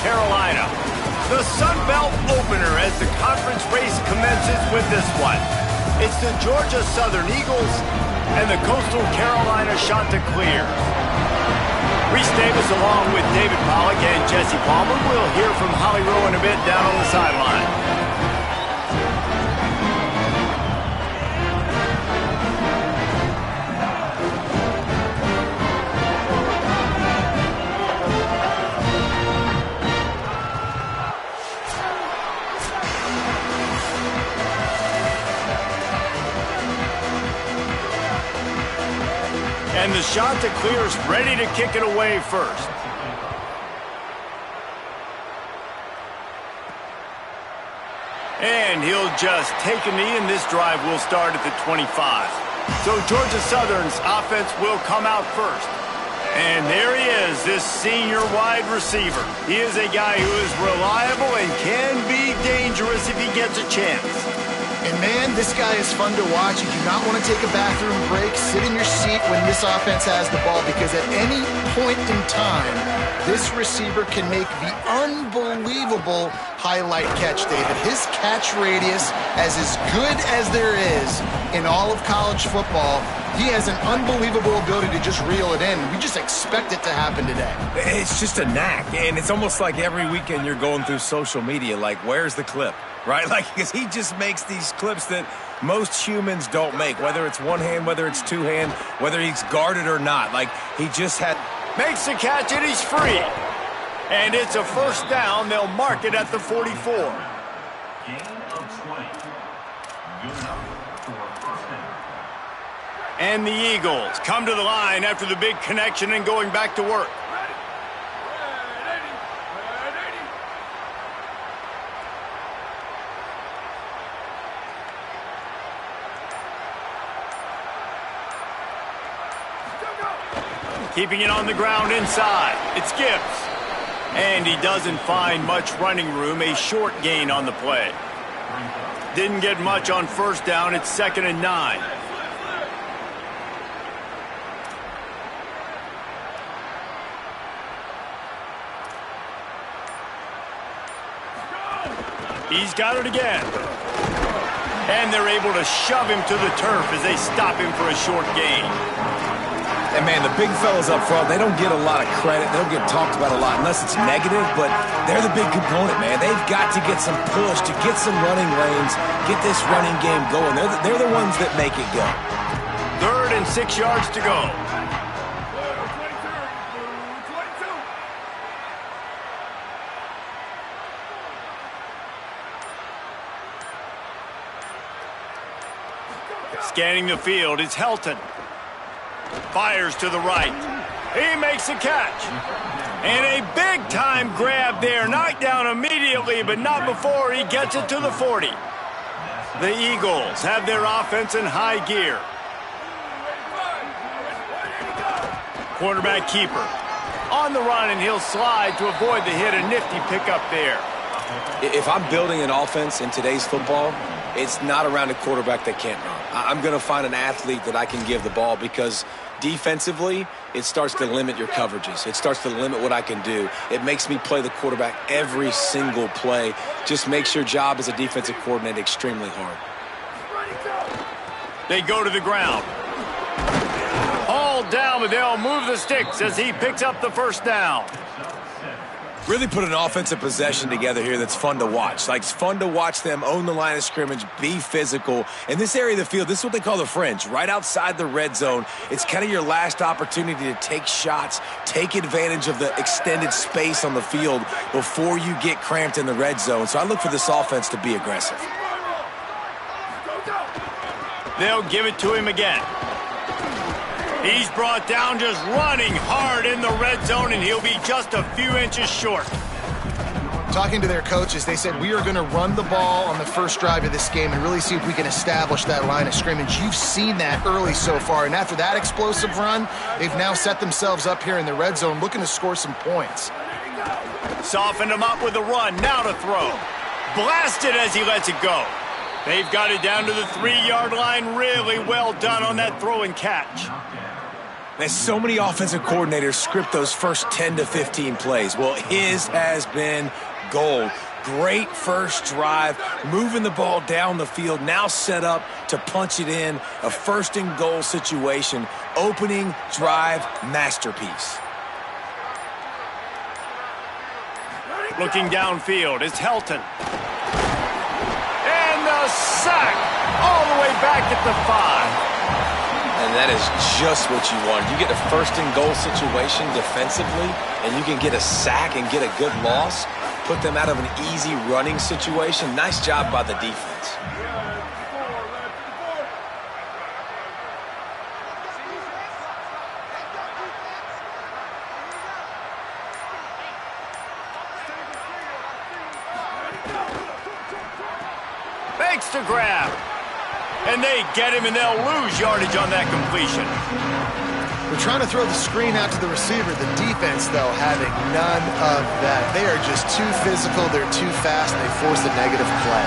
Carolina. The Sun Belt opener as the conference race commences with this one. It's the Georgia Southern Eagles and the Coastal Carolina Chanticleers. Reese Davis along with David Pollack and Jesse Palmer. We'll hear from Holly Rowe in a bit down on the sideline. And the Chanticleers ready to kick it away first. And he'll just take a knee, and this drive will start at the 25. So Georgia Southern's offense will come out first. And there he is, this senior wide receiver. He is a guy who is reliable and can be dangerous if he gets a chance. And, man, this guy is fun to watch. You do not want to take a bathroom break. Sit in your seat when this offense has the ball, because at any point in time, this receiver can make the unbelievable highlight catch, David. His catch radius is as good as there is in all of college football. He has an unbelievable ability to just reel it in. We just expect it to happen today. It's just a knack, and it's almost like every weekend you're going through social media, like, where's the clip? Right? Like, because he just makes these clips that most humans don't make, whether it's one hand, whether it's two hand, whether he's guarded or not. Like, he just had... Makes the catch, and he's free. And it's a first down. They'll mark it at the 44. Gain of 20. Good enough for first down. And the Eagles come to the line after the big connection and going back to work. Keeping it on the ground inside. It's Gibbs. And he doesn't find much running room. A short gain on the play. Didn't get much on first down. It's 2nd and 9. He's got it again. And they're able to shove him to the turf as they stop him for a short gain. And, man, the big fellas up front, they don't get a lot of credit. They don't get talked about a lot unless it's negative, but they're the big component, man. They've got to get some push, to get some running lanes, get this running game going. They're the ones that make it go. 3rd and 6 yards to go. Scanning the field, it's Helton. Fires to the right. He makes a catch. And a big-time grab there. Knocked down immediately, but not before he gets it to the 40. The Eagles have their offense in high gear. Quarterback keeper. On the run, and he'll slide to avoid the hit. A nifty pickup there. If I'm building an offense in today's football, it's not around a quarterback that can't run. I'm going to find an athlete that I can give the ball, because defensively, it starts to limit your coverages. It starts to limit what I can do. It makes me play the quarterback every single play. Just makes your job as a defensive coordinator extremely hard. They go to the ground. Hauled down, but they'll move the sticks as he picks up the first down. Really put an offensive possession together here that's fun to watch. Like, it's fun to watch them own the line of scrimmage, be physical. In this area of the field, this is what they call the fringe, right outside the red zone. It's kind of your last opportunity to take shots, take advantage of the extended space on the field before you get cramped in the red zone. So I look for this offense to be aggressive. They'll give it to him again. He's brought down just running hard in the red zone, and he'll be just a few inches short. Talking to their coaches, they said, we are going to run the ball on the first drive of this game and really see if we can establish that line of scrimmage. You've seen that early so far, and after that explosive run, they've now set themselves up here in the red zone looking to score some points. Softened him up with a run, now to throw. Blasted as he lets it go. They've got it down to the 3-yard line. Really well done on that throw and catch. And so many offensive coordinators script those first 10 to 15 plays. Well, his has been gold. Great first drive, moving the ball down the field, now set up to punch it in. A first and goal situation. Opening drive masterpiece. Looking downfield, it's Helton. And the sack all the way back at the 5. And that is just what you want. You get a first and goal situation defensively, and you can get a sack and get a good loss, put them out of an easy running situation. Nice job by the defense. Fakes to grab. And they get him, and they'll lose yardage on that completion. They're trying to throw the screen out to the receiver. The defense, though, having none of that. They are just too physical. They're too fast. And they force a negative play.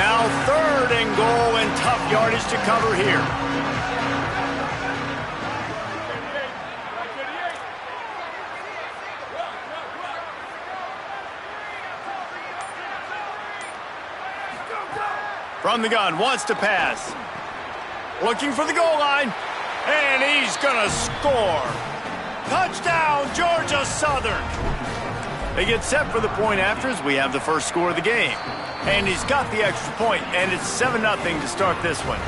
Now 3rd and goal, and tough yardage to cover here. From the gun, wants to pass. Looking for the goal line. And he's going to score. Touchdown, Georgia Southern. They get set for the point after as we have the first score of the game. And he's got the extra point, and it's 7-0 to start this one.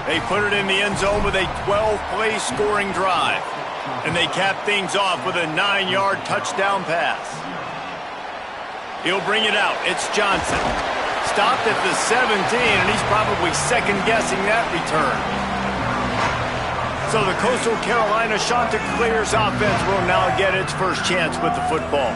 They put it in the end zone with a 12-play scoring drive. And they cap things off with a 9-yard touchdown pass. He'll bring it out. It's Johnson. Stopped at the 17, and he's probably second-guessing that return. So the Coastal Carolina Chanticleers offense will now get its first chance with the football.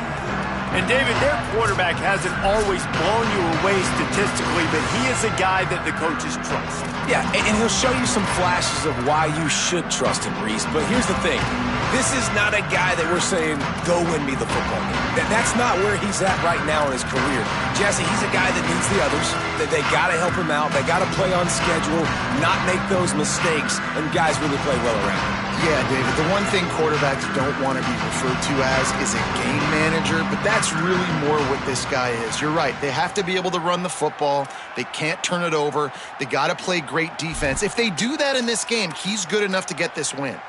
And, David, their quarterback hasn't always blown you away statistically, but he is a guy that the coaches trust. Yeah, and he'll show you some flashes of why you should trust him, Reese. But here's the thing. This is not a guy that we're saying, go win me the football game. That's not where he's at right now in his career. Jesse, he's a guy that needs the others, that they got to help him out. They got to play on schedule, not make those mistakes, and guys really play well around him. Yeah, David, the one thing quarterbacks don't want to be referred to as is a game manager, but that's really more what this guy is. You're right. They have to be able to run the football. They can't turn it over. They got to play great defense. If they do that in this game, he's good enough to get this win.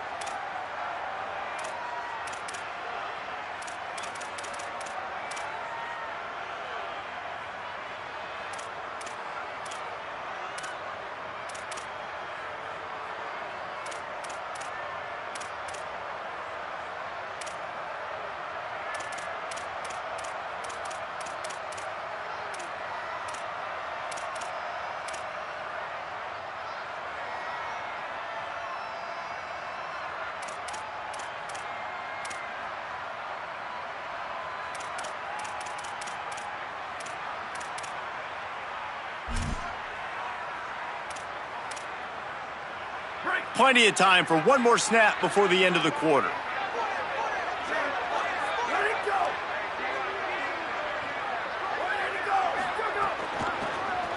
Plenty of time for one more snap before the end of the quarter.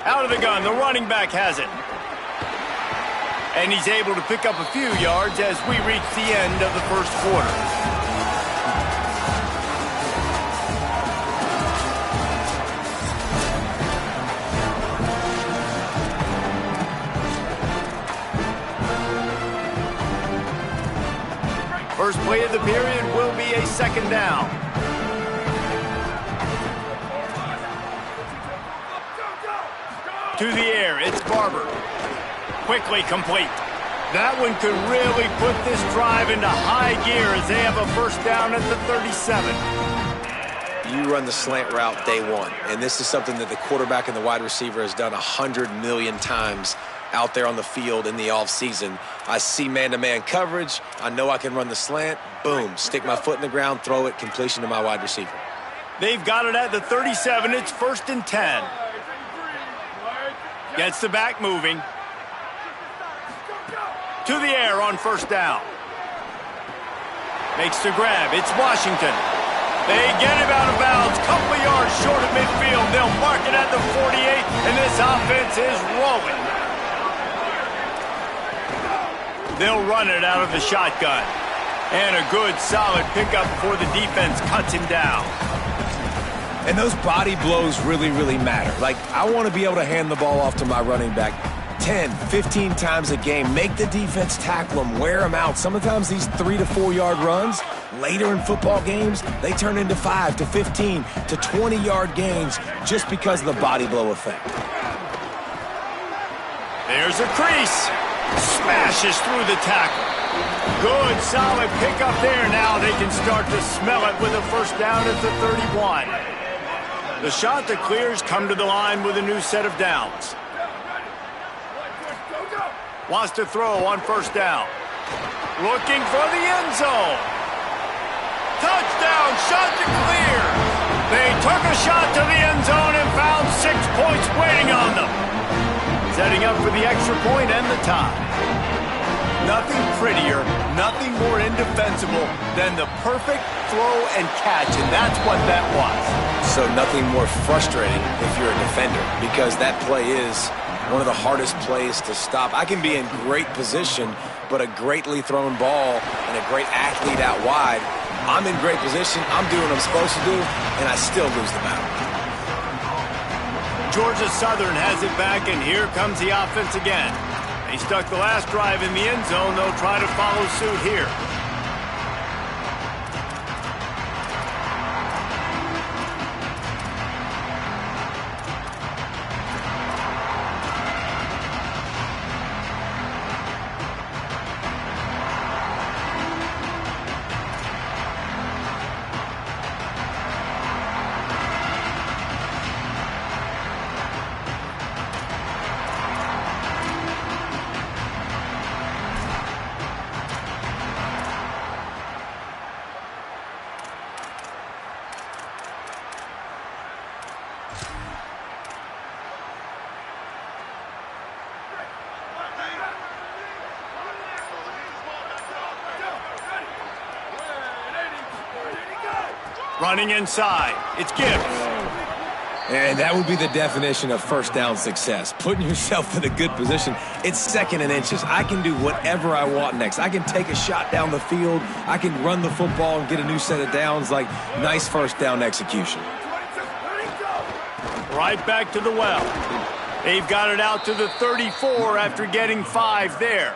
Out of the gun, the running back has it. And he's able to pick up a few yards as we reach the end of the first quarter. First play of the period will be a second down. To the air, it's Barber. Quickly complete. That one could really put this drive into high gear as they have a first down at the 37. You run the slant route day one, and this is something that the quarterback and the wide receiver has done 100 million times out there on the field in the offseason. I see man-to-man coverage. I know I can run the slant. Boom, stick my foot in the ground, throw it, completion to my wide receiver. They've got it at the 37. It's 1st and 10. Gets the back moving. To the air on first down. Makes the grab. It's Washington. They get him out of bounds, couple of yards short of midfield. They'll mark it at the 48, and this offense is rolling. They'll run it out of the shotgun. And a good, solid pickup before the defense cuts him down. And those body blows really, really matter. Like, I want to be able to hand the ball off to my running back 10, 15 times a game. Make the defense tackle them, wear them out. Sometimes these 3 to 4 yard runs, later in football games, they turn into 5 to 15 to 20 yard gains just because of the body blow effect. There's a crease. Smashes through the tackle. Good, solid pickup there. Now they can start to smell it with a first down at the 31. The shot that clears come to the line with a new set of downs. Wants to throw on first down. Looking for the end zone. Touchdown, shot to clear. They took a shot to the end zone and found 6 points waiting on them. Setting up for the extra point and the tie. Nothing prettier, nothing more indefensible than the perfect throw and catch, and that's what that was. So nothing more frustrating if you're a defender, because that play is one of the hardest plays to stop. I can be in great position, but a greatly thrown ball and a great athlete out wide, I'm in great position, I'm doing what I'm supposed to do, and I still lose the battle. Georgia Southern has it back, and here comes the offense again. They stuck the last drive in the end zone. They'll try to follow suit here. Running inside, it's Gibbs. And that would be the definition of first down success. Putting yourself in a good position. It's second and inches. I can do whatever I want next. I can take a shot down the field. I can run the football and get a new set of downs. Like, nice first down execution. Right back to the well. They've got it out to the 34 after getting 5 there.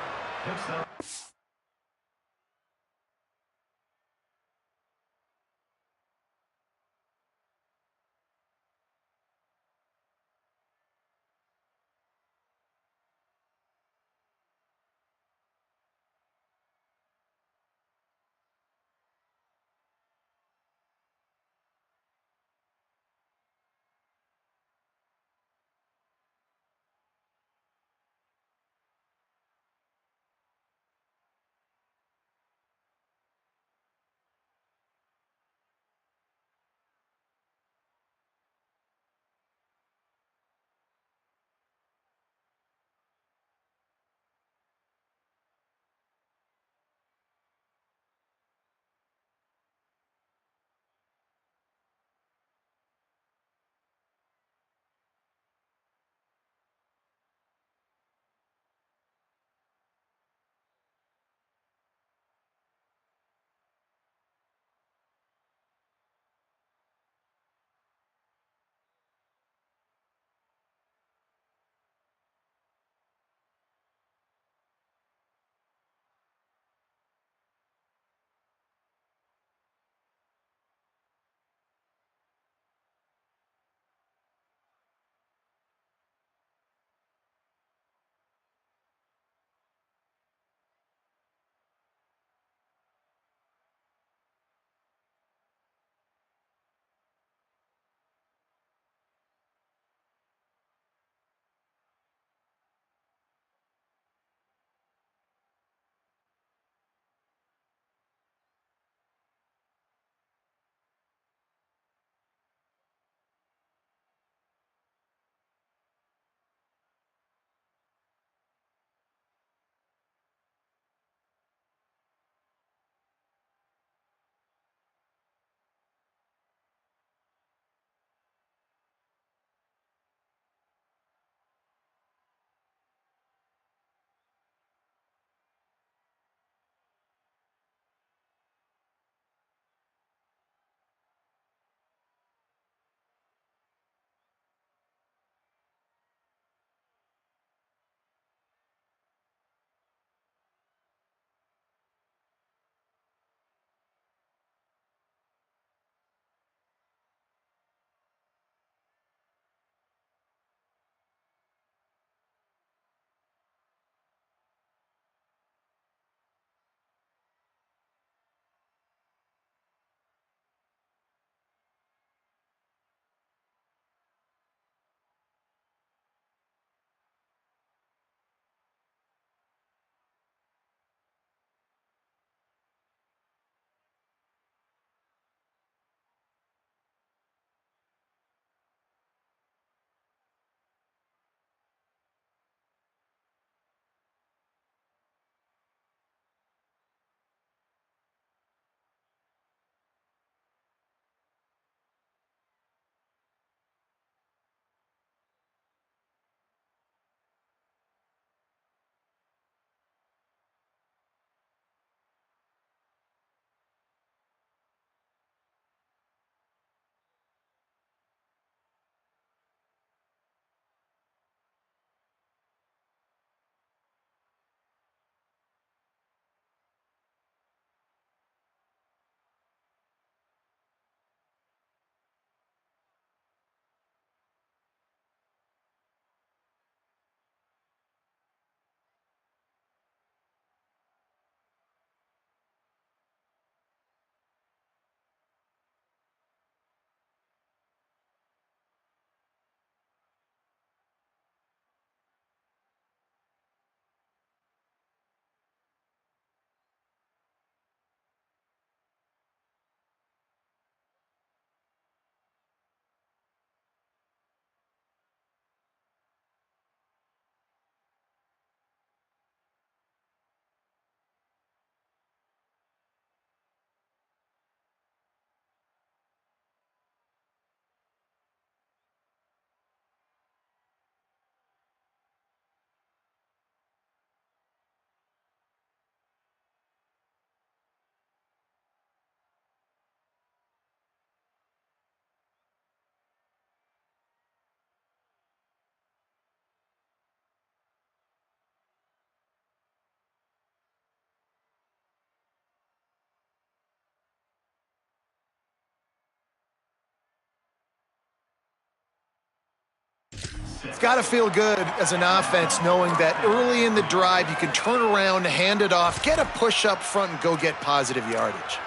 It's got to feel good as an offense knowing that early in the drive you can turn around, hand it off, get a push up front, and go get positive yardage.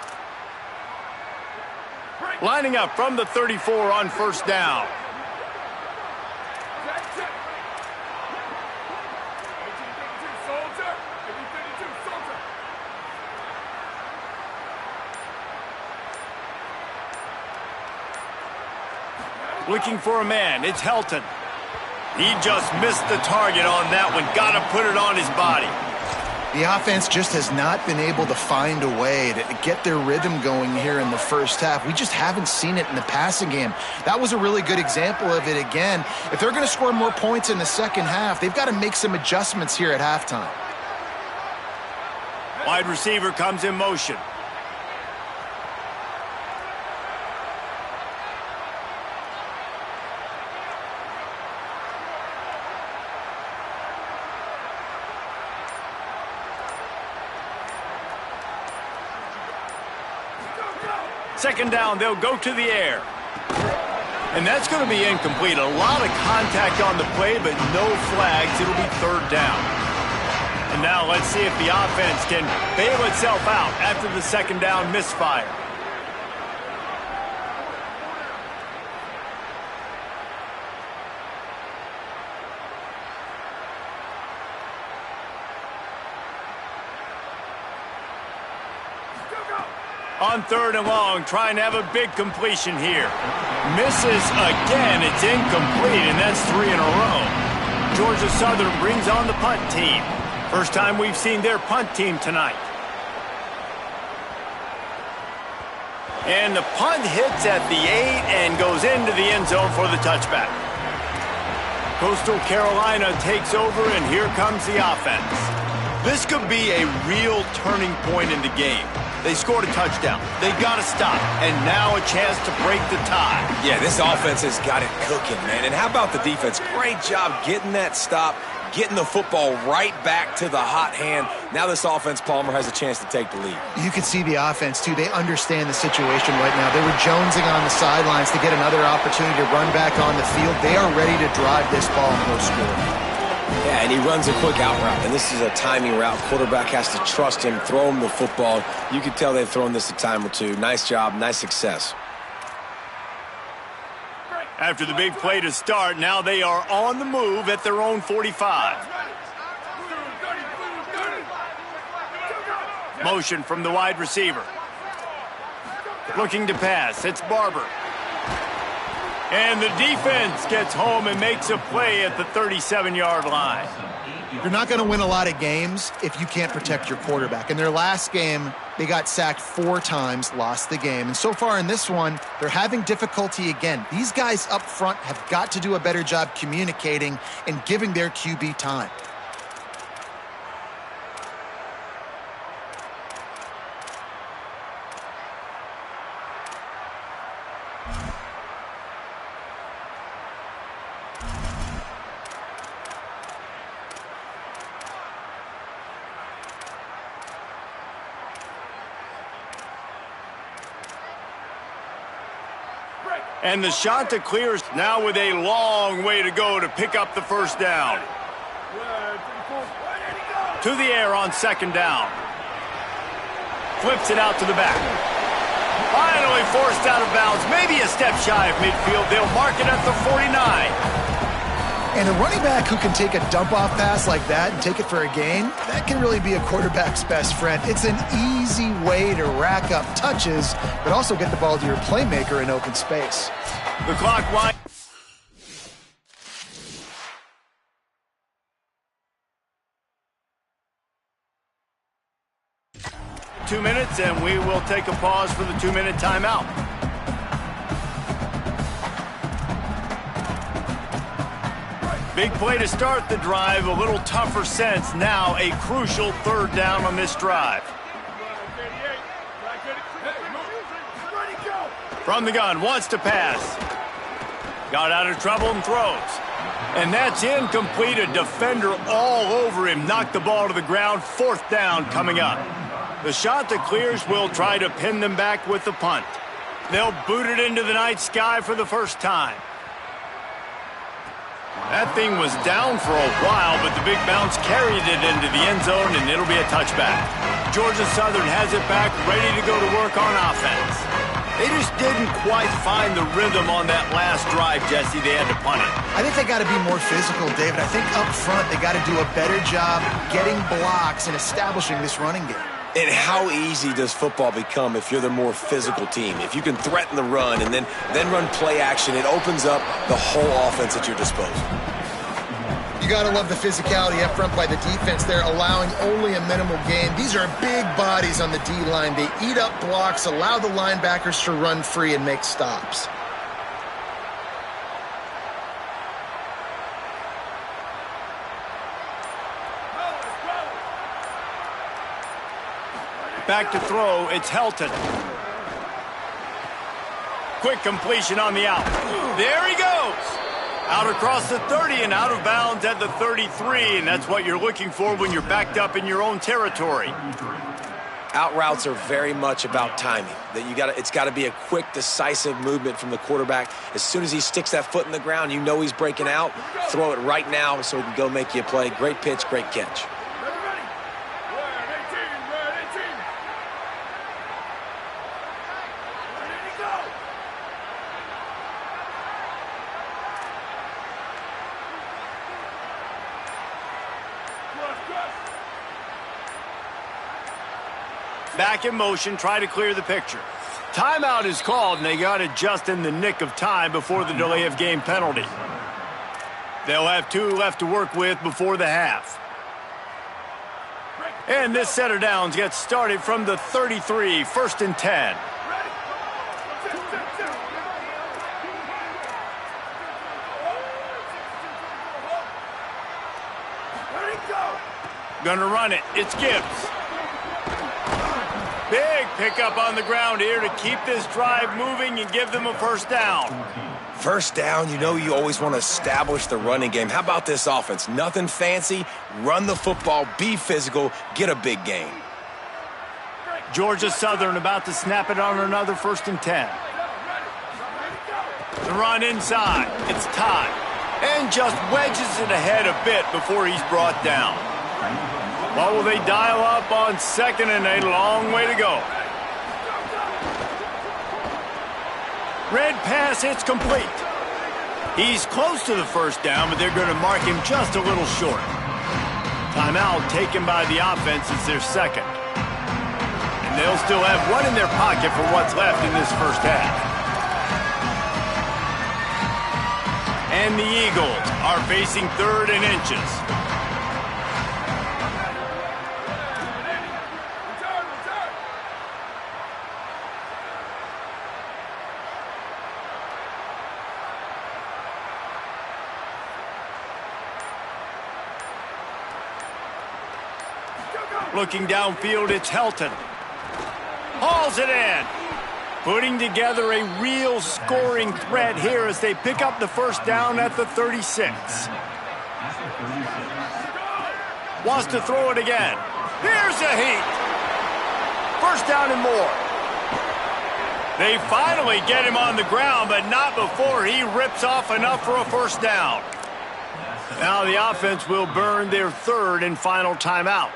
Lining up from the 34 on first down. Looking for a man, it's Helton. He just missed the target on that one. Got to put it on his body. The offense just has not been able to find a way to get their rhythm going here in the first half. We just haven't seen it in the passing game. That was a really good example of it again. If they're going to score more points in the second half, they've got to make some adjustments here at halftime. Wide receiver comes in motion. Second down, they'll go to the air. And that's going to be incomplete. A lot of contact on the play, but no flags. It'll be third down. And now let's see if the offense can bail itself out after the second down misfire. On third and long, trying to have a big completion here. Misses again. It's incomplete, and that's 3 in a row. Georgia Southern brings on the punt team. First time we've seen their punt team tonight. And the punt hits at the 8 and goes into the end zone for the touchback. Coastal Carolina takes over, and here comes the offense. This could be a real turning point in the game. They scored a touchdown. They got to stop. And now a chance to break the tie. Yeah, this offense has got it cooking, man. And how about the defense? Great job getting that stop, getting the football right back to the hot hand. Now this offense, Palmer, has a chance to take the lead. You can see the offense, too. They understand the situation right now. They were jonesing on the sidelines to get another opportunity to run back on the field. They are ready to drive this ball and go score. Yeah, and he runs a quick out route, and this is a timing route. Quarterback has to trust him, throw him the football. You can tell they've thrown this a time or two. Nice job, nice success. After the big play to start, now they are on the move at their own 45. Motion from the wide receiver. Looking to pass, it's Barber. And the defense gets home and makes a play at the 37-yard line. You're not going to win a lot of games if you can't protect your quarterback. In their last game, they got sacked 4 times, lost the game. And so far in this one, they're having difficulty again. These guys up front have got to do a better job communicating and giving their QB time. And the shot to clears now with a long way to go to pick up the first down. To the air on second down. Flips it out to the back. Finally forced out of bounds. Maybe a step shy of midfield. They'll mark it at the 49. And a running back who can take a dump-off pass like that and take it for a gain, that can really be a quarterback's best friend. It's an easy way to rack up touches, but also get the ball to your playmaker in open space. The clock winds. Two minutes, and we will take a pause for the 2-minute timeout. Big play to start the drive, a little tougher sense. Now a crucial third down on this drive. From the gun, wants to pass. Got out of trouble and throws. And that's incomplete. A defender all over him. Knocked the ball to the ground. Fourth down coming up. The shot that clears will try to pin them back with the punt. They'll boot it into the night sky for the first time. That thing was down for a while, but the big bounce carried it into the end zone, and it'll be a touchback. Georgia Southern has it back, ready to go to work on offense. They just didn't quite find the rhythm on that last drive, Jesse. They had to punt it. I think they got to be more physical, David. I think up front they got to do a better job getting blocks and establishing this running game. And how easy does football become if you're the more physical team? If you can threaten the run and then run play action, it opens up the whole offense at your disposal. You got to love the physicality up front by the defense. They're allowing only a minimal gain. These are big bodies on the D-line. They eat up blocks, allow the linebackers to run free and make stops. Back to throw, it's Helton. Quick completion on the out. There he goes. Out across the 30 and out of bounds at the 33, and that's what you're looking for when you're backed up in your own territory. Out routes are very much about timing. It's got to be a quick, decisive movement from the quarterback. As soon as he sticks that foot in the ground, you know he's breaking out. Throw it right now so he can go make you a play. Great pitch, great catch. Back in motion, try to clear the picture. Timeout is called, and they got it just in the nick of time before the delay of game penalty. They'll have 2 left to work with before the half. And this set of downs gets started from the 33, 1st and 10. Gonna run it. It's Gibbs. Big pickup on the ground here to keep this drive moving and give them a first down. First down, you know you always want to establish the running game. How about this offense? Nothing fancy. Run the football, be physical, get a big gain. Georgia Southern about to snap it on another 1st and 10. The run inside. It's Todd. And just wedges it ahead a bit before he's brought down. What will they dial up on 2nd and a long way to go? Red pass hits complete. He's close to the first down, but they're going to mark him just a little short. Timeout taken by the offense is their second. And they'll still have one in their pocket for what's left in this first half. And the Eagles are facing 3rd and inches. Looking downfield, it's Helton. Hauls it in. Putting together a real scoring threat here as they pick up the first down at the 36. Wants to throw it again. Here's a heat. First down and more. They finally get him on the ground, but not before he rips off enough for a first down. Now the offense will burn their 3rd and final timeout.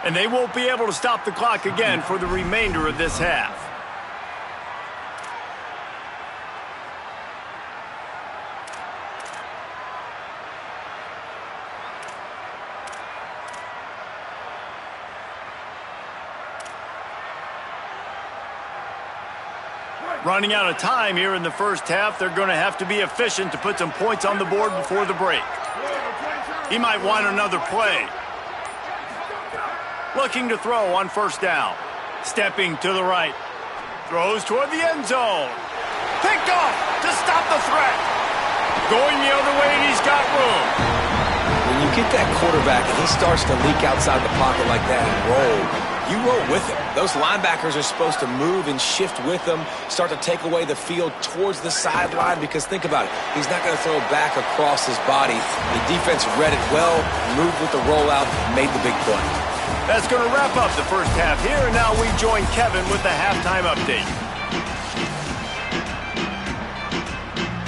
And they won't be able to stop the clock again for the remainder of this half. Running out of time here in the first half, they're going to have to be efficient to put some points on the board before the break. He might want another play. Looking to throw on first down. Stepping to the right. Throws toward the end zone. Picked off to stop the threat. Going the other way, and he's got room. When you get that quarterback and he starts to leak outside the pocket like that and roll, you roll with him. Those linebackers are supposed to move and shift with him, start to take away the field towards the sideline, because think about it. He's not going to throw back across his body. The defense read it well, moved with the rollout, made the big play. That's going to wrap up the first half here, and now we join Kevin with the halftime update.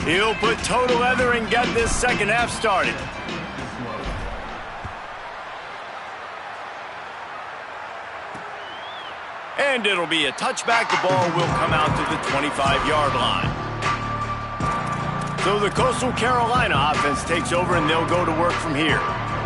He'll put total leather and get this second half started. And it'll be a touchback. The ball will come out to the 25-yard line. So the Coastal Carolina offense takes over, and they'll go to work from here.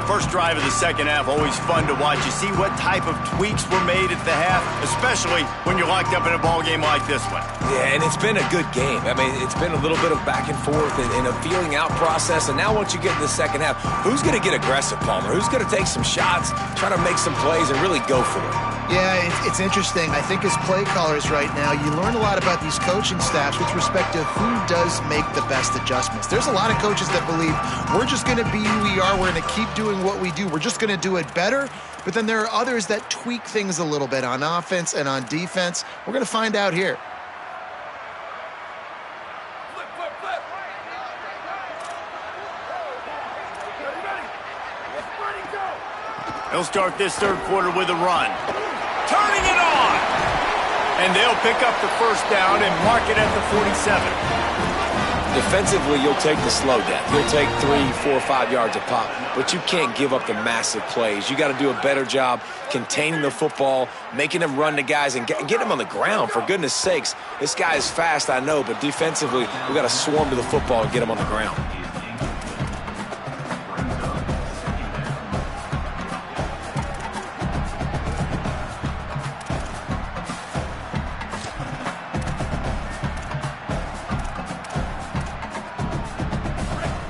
First drive of the second half, always fun to watch. You see what type of tweaks were made at the half, especially when you're locked up in a ball game like this one. Yeah, and it's been a good game. I mean, it's been a little bit of back and forth and a feeling out process. And now once you get in the second half, who's going to get aggressive, Palmer? Who's going to take some shots, try to make some plays, and really go for it? Yeah, it's interesting. I think as play callers right now, you learn a lot about these coaching staffs with respect to who does make the best adjustments. There's a lot of coaches that believe we're just going to be who we are. We're going to keep doing what we do. We're just going to do it better. But then there are others that tweak things a little bit on offense and on defense. We're going to find out here. They'll start this third quarter with a run. Turning it on! And they'll pick up the first down and mark it at the 47. Defensively, you'll take the slow death. You'll take 3, 4, 5 yards a pop, but you can't give up the massive plays. You got to do a better job containing the football, making them run to guys, and get them on the ground, for goodness sakes. This guy is fast, I know, but defensively, we got to swarm to the football and get him on the ground.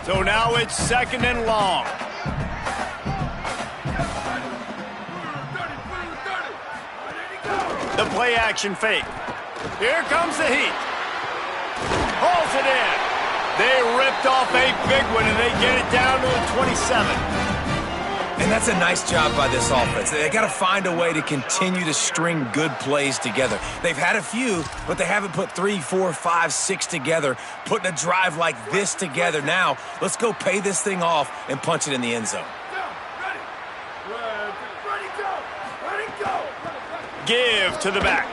So now it's second and long. The play action fake. Here comes the heat. Hauls it in. They ripped off a big one, and they get it down to the 27. And that's a nice job by this offense. They got to find a way to continue to string good plays together. They've had a few, but they haven't put 3, 4, 5, 6 together, putting a drive like this together. Now, let's go pay this thing off and punch it in the end zone. Give to the back.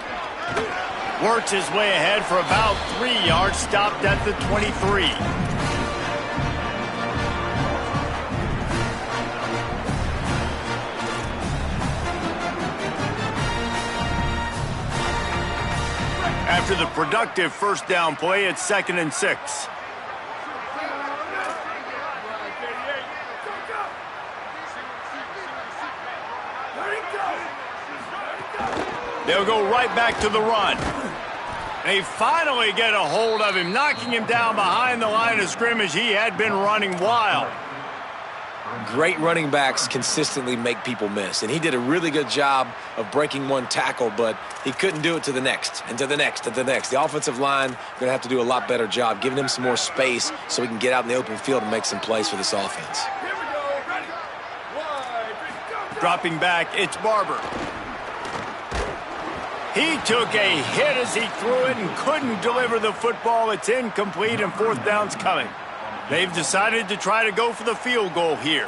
Works his way ahead for about 3 yards, stopped at the 23. After the productive first down play, it's 2nd and 6. They'll go right back to the run. They finally get a hold of him, knocking him down behind the line of scrimmage. He had been running wild. Great running backs consistently make people miss, and he did a really good job of breaking one tackle, but he couldn't do it to the next, and to the next, and to the next. The offensive line going to have to do a lot better job, giving him some more space so he can get out in the open field and make some plays for this offense. Dropping back, it's Barber. He took a hit as he threw it and couldn't deliver the football. It's incomplete, and 4th down's coming. They've decided to try to go for the field goal here.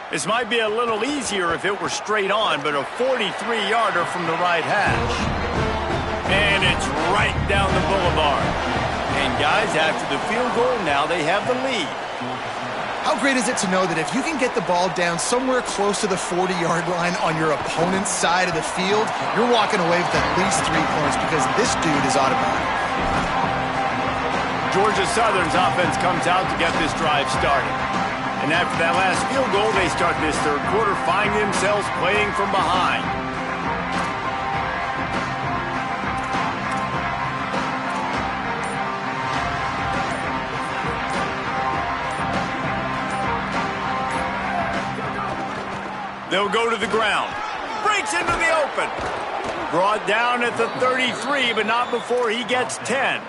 This might be a little easier if it were straight on, but a 43-yarder from the right hash. And it's right down the boulevard. And guys, after the field goal, now they have the lead. How great is it to know that if you can get the ball down somewhere close to the 40-yard line on your opponent's side of the field, you're walking away with at least 3 points because this dude is automatic. Georgia Southern's offense comes out to get this drive started. And after that last field goal, they start this third quarter, find themselves playing from behind. They'll go to the ground. Breaks into the open. Brought down at the 33, but not before he gets 10.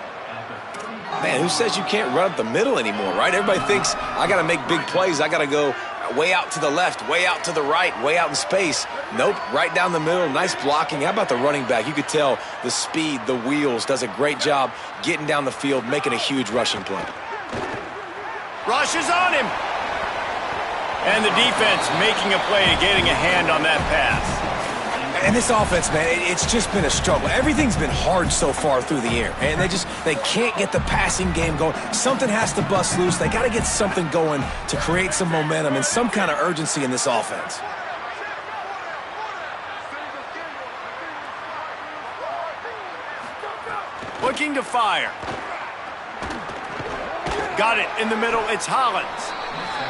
Man, who says you can't run up the middle anymore, right? Everybody thinks, I got to make big plays. I got to go way out to the left, way out to the right, way out in space. Nope, right down the middle, nice blocking. How about the running back? You could tell the speed, the wheels, does a great job getting down the field, making a huge rushing play. Rushes on him. And the defense making a play, getting a hand on that pass. And this offense, man, it's just been a struggle. Everything's been hard so far through the air, and they can't get the passing game going. Something has to bust loose. They got to get something going to create some momentum and some kind of urgency in this offense. Looking to fire. Got it in the middle. It's Hollins.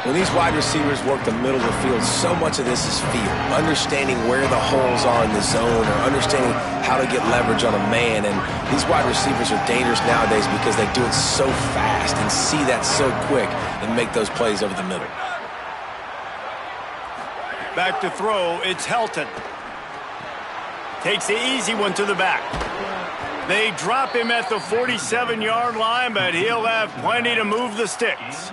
When these wide receivers work the middle of the field, so much of this is feel. Understanding where the holes are in the zone or understanding how to get leverage on a man. And these wide receivers are dangerous nowadays because they do it so fast and see that so quick and make those plays over the middle. Back to throw. It's Helton. Takes the easy one to the back. They drop him at the 47-yard line, but he'll have plenty to move the sticks.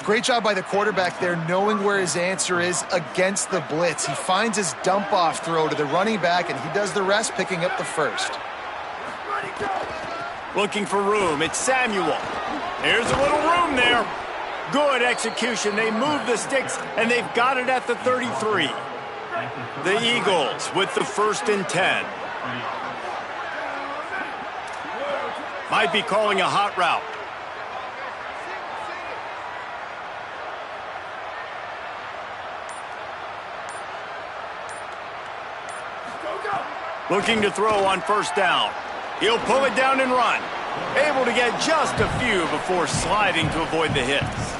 Great job by the quarterback there, knowing where his answer is against the blitz. He finds his dump-off throw to the running back, and he does the rest, picking up the first. Looking for room. It's Samuel. There's a little room there. Good execution. They move the sticks, and they've got it at the 33. The Eagles with the 1st and 10. Might be calling a hot route. Looking to throw on 1st down. He'll pull it down and run. Able to get just a few before sliding to avoid the hits.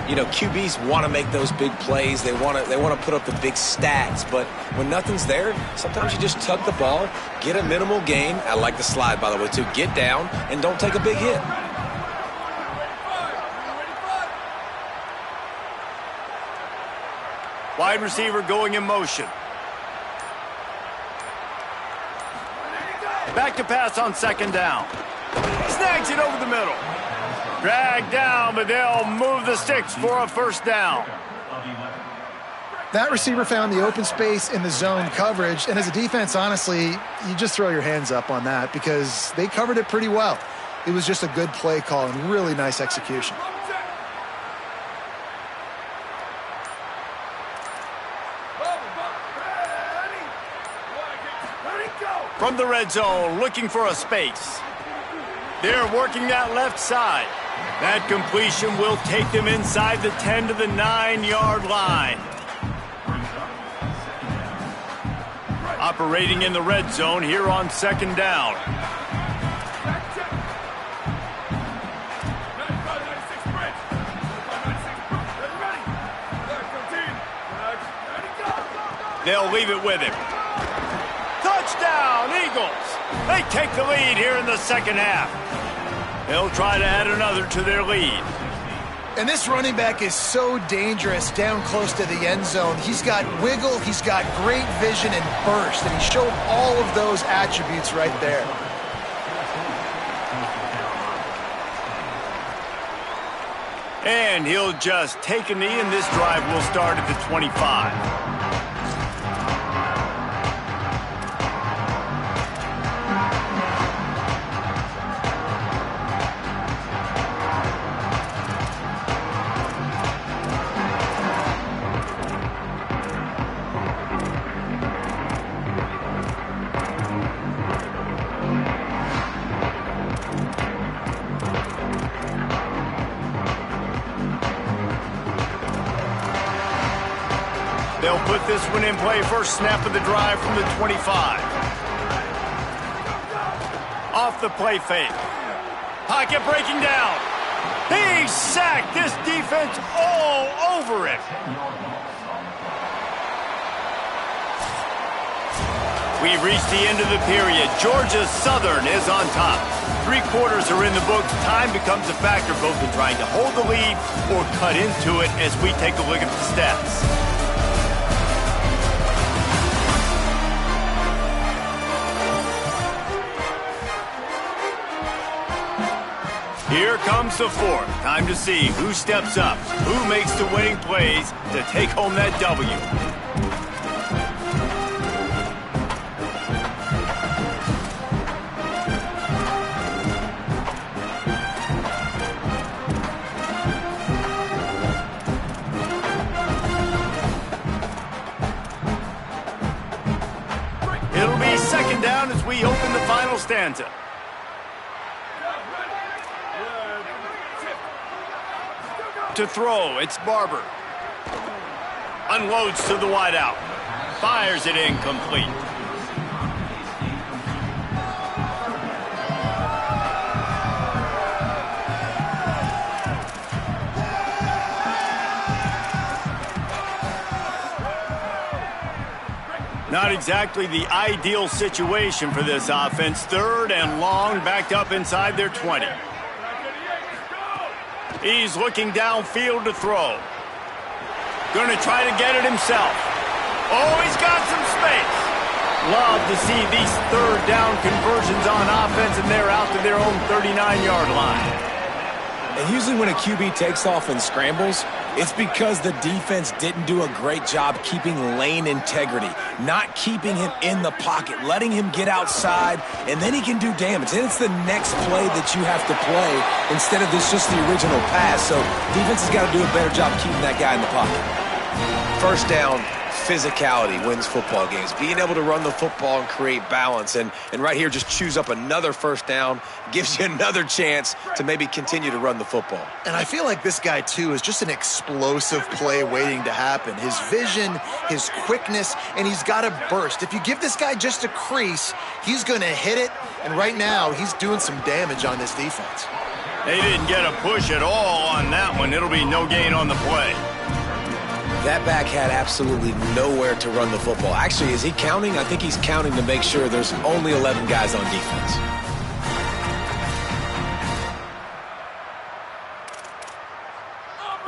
You know, QBs want to make those big plays. They want to put up the big stats. But when nothing's there, sometimes you just tuck the ball, get a minimal gain. I like the slide, by the way, too. Get down and don't take a big hit. Wide receiver going in motion. Back to pass on 2nd down. Snags it over the middle. Dragged down, but they'll move the sticks for a 1st down. That receiver found the open space in the zone coverage, and as a defense, honestly, you just throw your hands up on that because they covered it pretty well. It was just a good play call and really nice execution. From the red zone, looking for a space. They're working that left side. That completion will take them inside the 10 to the 9-yard line. Operating in the red zone here on 2nd down. They'll leave it with him. Touchdown, Eagles! They take the lead here in the 2nd half. They'll try to add another to their lead. And this running back is so dangerous down close to the end zone. He's got wiggle, he's got great vision and burst, and he showed all of those attributes right there. And he'll just take a knee, and this drive will start at the 25. They'll put this one in play. First snap of the drive from the 25. Off the play fake. Pocket breaking down. He's sacked. This defense all over it. We've reached the end of the period. Georgia Southern is on top. 3 quarters are in the books. Time becomes a factor both in trying to hold the lead or cut into it as we take a look at the stats. Here comes the 4th. Time to see who steps up, who makes the winning plays to take home that W. down as we open the final stanza. To throw, it's Barber. Unloads to the wideout. Fires it incomplete. Not exactly the ideal situation for this offense. Third and long, backed up inside their 20. He's looking downfield to throw. Going to try to get it himself. Oh, he's got some space. Love to see these third down conversions on offense, and they're out to their own 39-yard line. And usually when a QB takes off and scrambles, it's because the defense didn't do a great job keeping lane integrity, not keeping him in the pocket, letting him get outside, and then he can do damage. And it's the next play that you have to play instead of this just the original pass. So defense has got to do a better job keeping that guy in the pocket. First down, physicality wins football games. Being able to run the football and create balance. And right here, just choose up another first down, gives you another chance to maybe continue to run the football. And I feel like this guy, too, is just an explosive play waiting to happen. His vision, his quickness, and he's got a burst. If you give this guy just a crease, he's going to hit it. And right now, he's doing some damage on this defense. They didn't get a push at all on that one. It'll be no gain on the play. That back had absolutely nowhere to run the football. Actually, is he counting? I think he's counting to make sure there's only 11 guys on defense.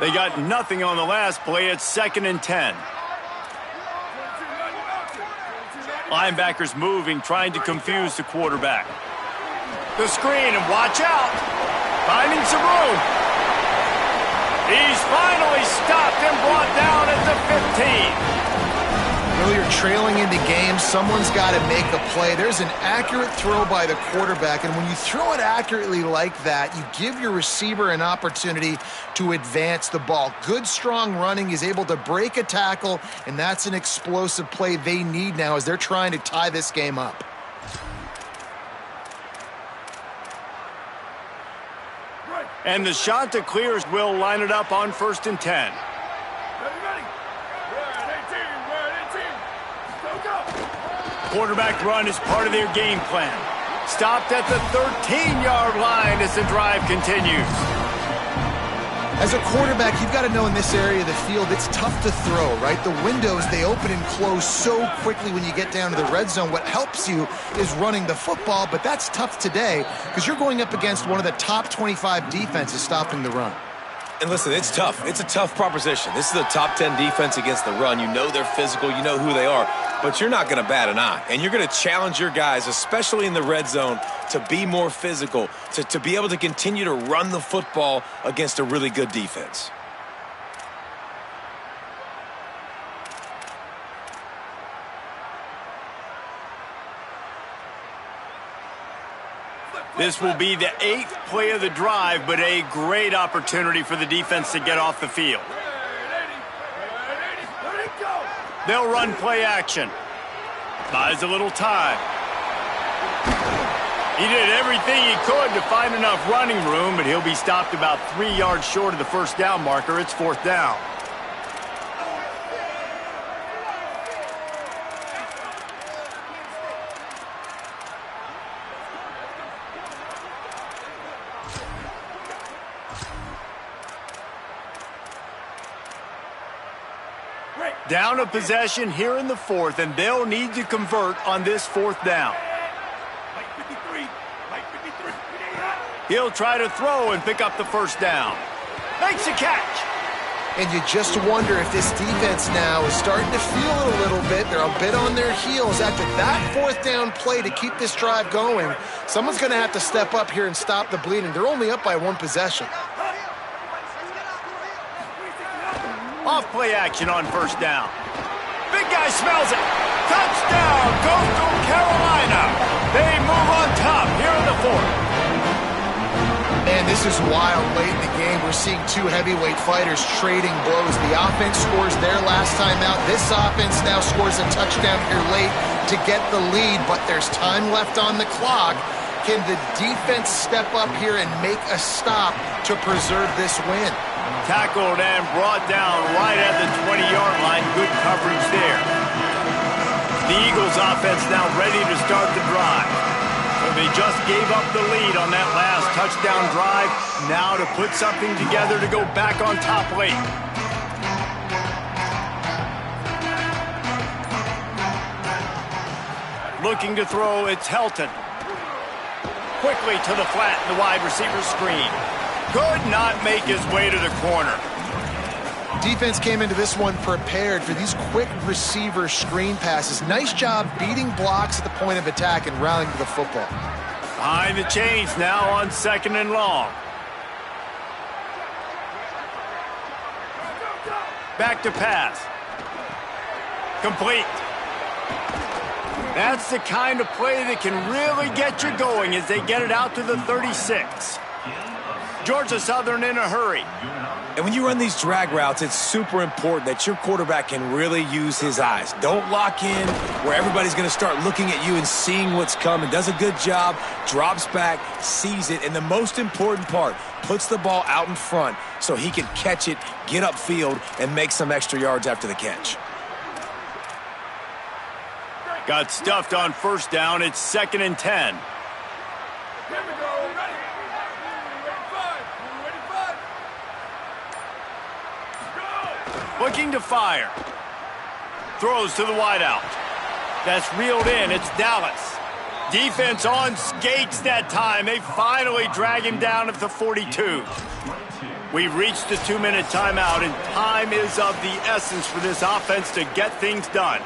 They got nothing on the last play. It's 2nd and 10. Linebackers moving, trying to confuse the quarterback. The screen, and watch out. Finding some room. He's finally stopped and brought down at the 15. Well, you're trailing into games. Someone's got to make a play. There's an accurate throw by the quarterback, and when you throw it accurately like that, you give your receiver an opportunity to advance the ball. Good, strong running. He's able to break a tackle, and that's an explosive play they need now as they're trying to tie this game up. And the shot to clears will line it up on 1st and 10. Quarterback run is part of their game plan. Stopped at the 13-yard line as the drive continues. As a quarterback, you've got to know in this area of the field, it's tough to throw, right? The windows, they open and close so quickly when you get down to the red zone. What helps you is running the football, but that's tough today because you're going up against one of the top 25 defenses stopping the run. And listen, it's tough. It's a tough proposition. This is a top 10 defense against the run. You know they're physical. You know who they are. But you're not going to bat an eye. And you're going to challenge your guys, especially in the red zone, to be more physical, to be able to continue to run the football against a really good defense. This will be the 8th play of the drive, but a great opportunity for the defense to get off the field. They'll run play action. Buys a little time. He did everything he could to find enough running room, but he'll be stopped about 3 yards short of the first down marker. It's 4th down. Down a possession here in the 4th, and they'll need to convert on this 4th down. He'll try to throw and pick up the first down. Makes a catch. And you just wonder if this defense now is starting to feel it a little bit. They're a bit on their heels after that 4th down play to keep this drive going. Someone's going to have to step up here and stop the bleeding. They're only up by 1 possession. Off play action on 1st down. Big guy smells it. Touchdown, Coastal Carolina. They move on top here in the 4th. Man, this This is wild late in the game. We're seeing two heavyweight fighters trading blows. The offense scores their last time out. This offense now scores a touchdown here late to get the lead, but there's time left on the clock. Can the defense step up here and make a stop to preserve this win? Tackled and brought down right at the 20-yard line. Good coverage there. The Eagles offense now ready to start the drive. So they just gave up the lead on that last touchdown drive. Now to put something together to go back on top late. Looking to throw, it's Helton. Quickly to the flat in the wide receiver screen. Could not make his way to the corner. Defense came into this one prepared for these quick receiver screen passes. Nice job beating blocks at the point of attack and rallying to the football. Behind the chains now on 2nd and long. Back to pass. Complete. That's the kind of play that can really get you going as they get it out to the 36. Georgia Southern in a hurry. And when you run these drag routes, it's super important that your quarterback can really use his eyes. Don't lock in where everybody's going to start looking at you and seeing what's coming. Does a good job, drops back, sees it, and the most important part, puts the ball out in front so he can catch it, get upfield, and make some extra yards after the catch. Got stuffed on 1st down. It's 2nd and 10. Looking to fire. Throws to the wideout. That's reeled in. It's Dallas. Defense on skates that time. They finally drag him down at the 42. We've reached the 2-minute timeout, and time is of the essence for this offense to get things done.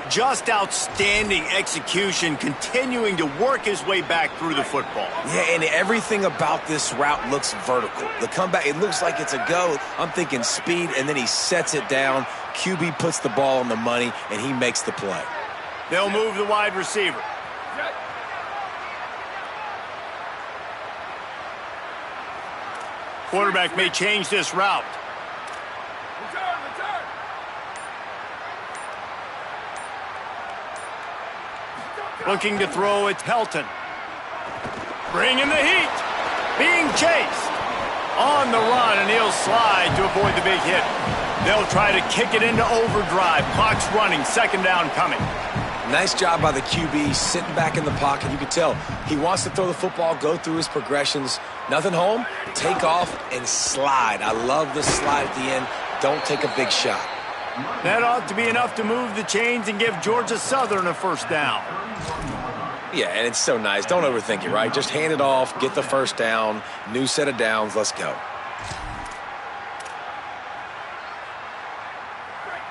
Just outstanding execution, continuing to work his way back through the football. Yeah, and everything about this route looks vertical. The comeback, it looks like it's a go. I'm thinking speed, and then he sets it down. QB puts the ball on the money, and he makes the play. They'll move the wide receiver. Quarterback may change this route. Looking to throw, it's Helton. Bringing the heat. Being chased. On the run, and he'll slide to avoid the big hit. They'll try to kick it into overdrive. Clock's running. 2nd down coming. Nice job by the QB, sitting back in the pocket. You can tell he wants to throw the football, go through his progressions. Nothing home, take off, and slide. I love the slide at the end. Don't take a big shot. That ought to be enough to move the chains and give Georgia Southern a 1st down. Yeah, and it's so nice. Don't overthink it, right? Just hand it off, get the 1st down, new set of downs, let's go.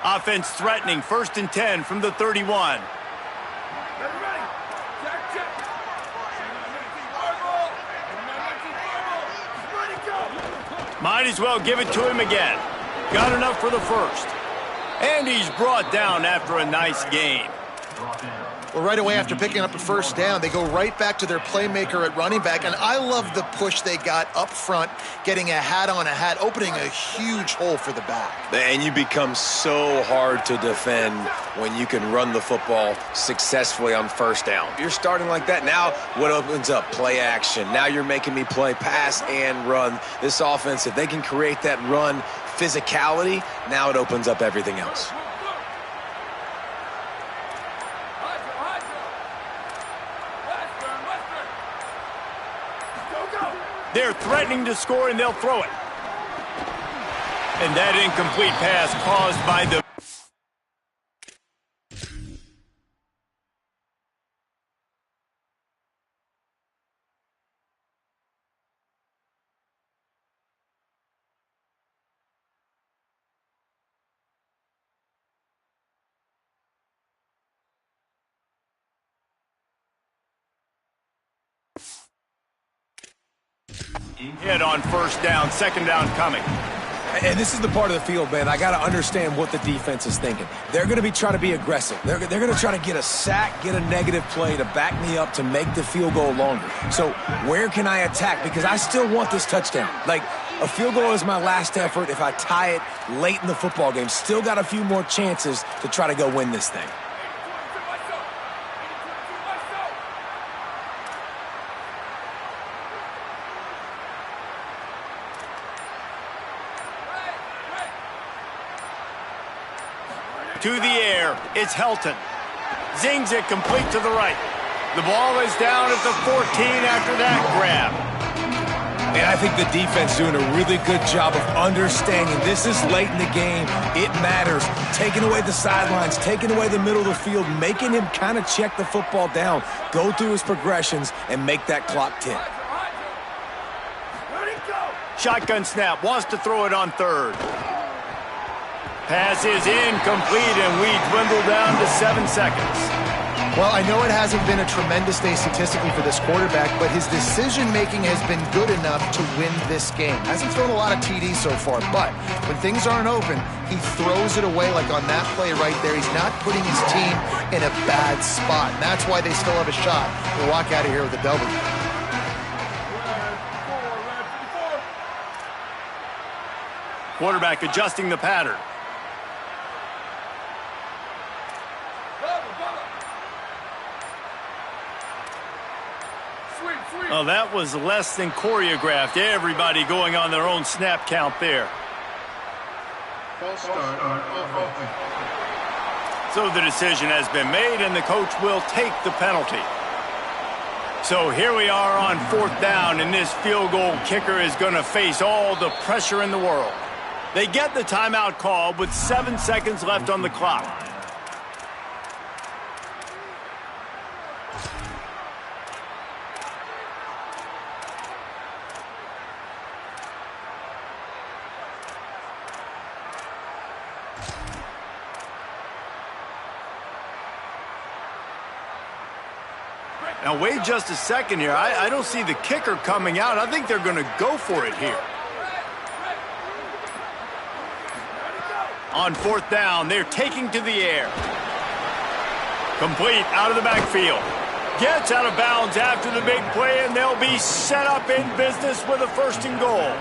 Offense threatening, 1st and 10 from the 31. Might as well give it to him again. Got enough for the 1st. And he's brought down after a nice gain. Well, right away after picking up a 1st down, they go right back to their playmaker at running back. And I love the push they got up front, getting a hat on a hat, opening a huge hole for the back. And you become so hard to defend when you can run the football successfully on 1st down. You're starting like that. Now what opens up? Play action. Now you're making me play pass and run. This offense, if they can create that run physicality, now it opens up everything else. They're threatening to score, and they'll throw it. And that incomplete pass caused by the... hit on 1st down, 2nd down coming. And this is the part of the field, man, I got to understand what the defense is thinking. They're going to be trying to be aggressive. They're going to try to get a sack, get a negative play to back me up to make the field goal longer. So where can I attack? Because I still want this touchdown. Like, a field goal is my last effort. If I tie it late in the football game, still got a few more chances to try to go win this thing. To the air, it's Helton. Zings it complete to the right. The ball is down at the 14 after that grab. And I think the defense doing a really good job of understanding this is late in the game. It matters. Taking away the sidelines, taking away the middle of the field, making him kind of check the football down, go through his progressions, and make that clock tick. Shotgun snap, wants to throw it on third. Pass is incomplete, and we dwindle down to 7 seconds. Well, I know it hasn't been a tremendous day statistically for this quarterback, but his decision-making has been good enough to win this game. Hasn't thrown a lot of TDs so far, but when things aren't open, he throws it away like on that play right there. He's not putting his team in a bad spot, and that's why they still have a shot to walk out of here with a W. Quarterback adjusting the pattern. Oh, that was less than choreographed. Everybody going on their own snap count there. So the decision has been made, and the coach will take the penalty. So here we are on 4th down, and this field goal kicker is going to face all the pressure in the world. They get the timeout call with 7 seconds left on the clock. Now, wait just a second here. I don't see the kicker coming out. I think they're going to go for it here. On 4th down, they're taking to the air. Complete out of the backfield. Gets out of bounds after the big play, and they'll be set up in business with a 1st and goal.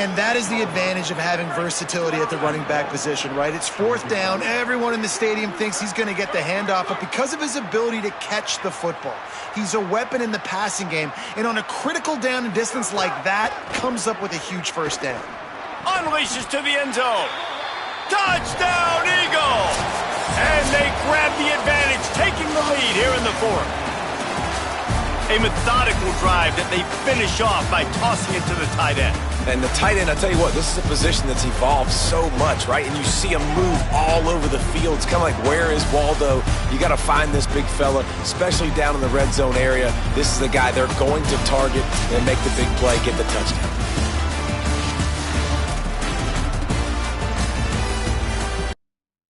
And that is the advantage of having versatility at the running back position, right? It's 4th down. Everyone in the stadium thinks he's going to get the handoff, but because of his ability to catch the football, he's a weapon in the passing game. And on a critical down and distance like that, comes up with a huge 1st down. Unleashes to the end zone. Touchdown, Eagles! And they grab the advantage, taking the lead here in the 4th. A methodical drive that they finish off by tossing it to the tight end. And the tight end, I tell you what, this is a position that's evolved so much, right? And you see him move all over the field. It's kind of like, where is Waldo? You got to find this big fella, especially down in the red zone area. This is the guy they're going to target and make the big play, get the touchdown.